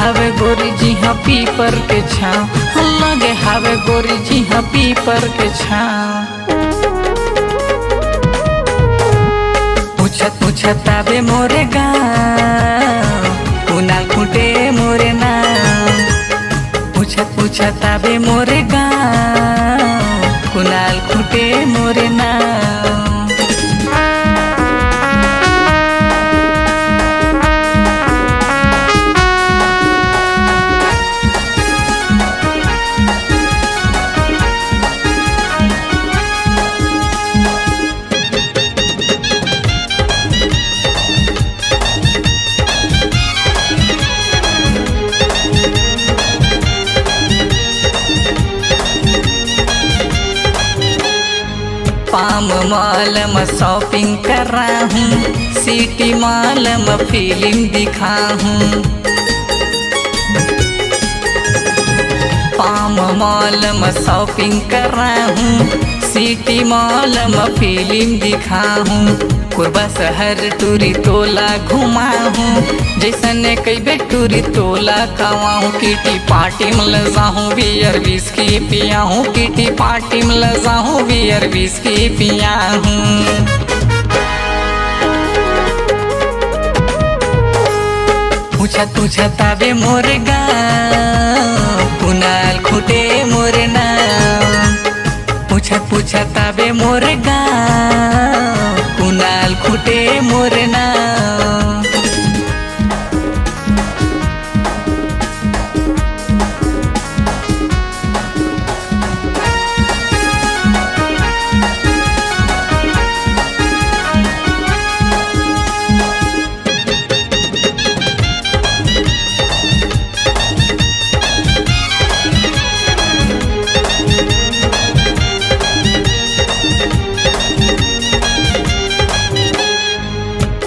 हावे गोरी जी हाँ पीपर के छाँव, लगे हावे गोरी जी हाँ पीपर के छाँव। पूछत पूछत आवे मोरे गाँव, कुनाल खूंटे मोरे नाम। पूछत पूछत आवे मोरे गाँव, कुनाल खूंटे मोरे नाम। पाम मॉल में शॉपिंग कर रहा हूँ, सिटी मॉल में फिल्म दिखा हूँ। पाम मॉल में शॉपिंग कर रहा हूँ, सिटी मॉल में फिल्म दिखा हूँ। कुर्बा शहर टूरी तोला घुमा हूँ, जैसन कई बे टूरी तोला खावा हूँ। किटी पार्टी में ले जाऊँ बियर विस्की पिया हूँ, किटी पार्टी में ले जाऊँ बियर विस्की पिया हूँ। पूछत पूछत आवे मोरे गाँव, कुनाल खूंटे मोरे नाम। पूछत पूछत आवे मोरे गाँव, कुनाल खूंटे मोरे नाम।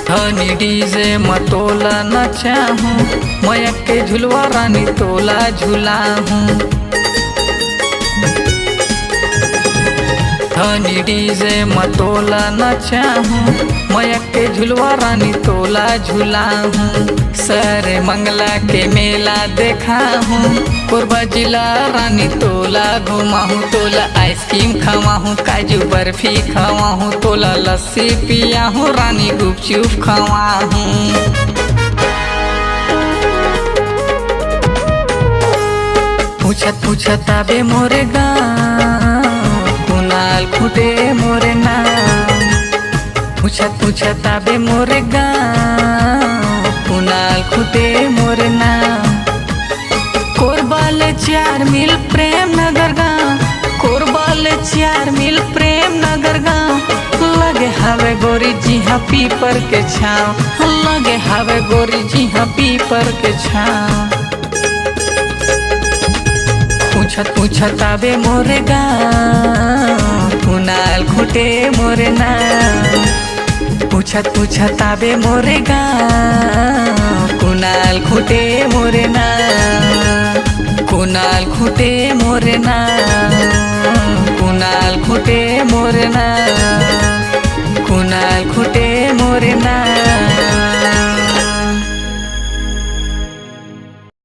धनी डीजे में तोला नचा हूँ, मयक के झुलवा रानी तोला झूला हूँ। धनी डीजे में तोला नचा हूँ, मयक के झुलवा रानी तोला झूला हूँ। सर मंगला के मेला देखा हूँ, कोरबा जिला रानी तोला घुमा हूँ। तोला आइसक्रीम खावा हूँ, काजू बर्फी खावा हूँ। तोला लस्सी पिया हूँ, रानी गुपचुप खावा हूँ। पूछत पूछत आवे मोरे गाँव, कुनाल खूंटे मोरे नाम। पूछत पूछत आवे मोरे गाँव, कुनाल खूंटे मोरे नाम। कोरबाल 4 मील प्रेम नगर गाँव, कोरबाल 4 मील प्रेम नगर गाँव। लगे हावे गोरी जी हाँ पीपर के छाँव, लगे हावे गोरी जी हाँ पीपर के छाँव। पूछत पूछत आवे मोरे गाँव, कुनाल खूंटे मोरे नाम। पूछत पूछत आवे मोरे गाँव, कुनाल खूंटे मोरे नाम। कुनाल खूंटे मोरे नाम।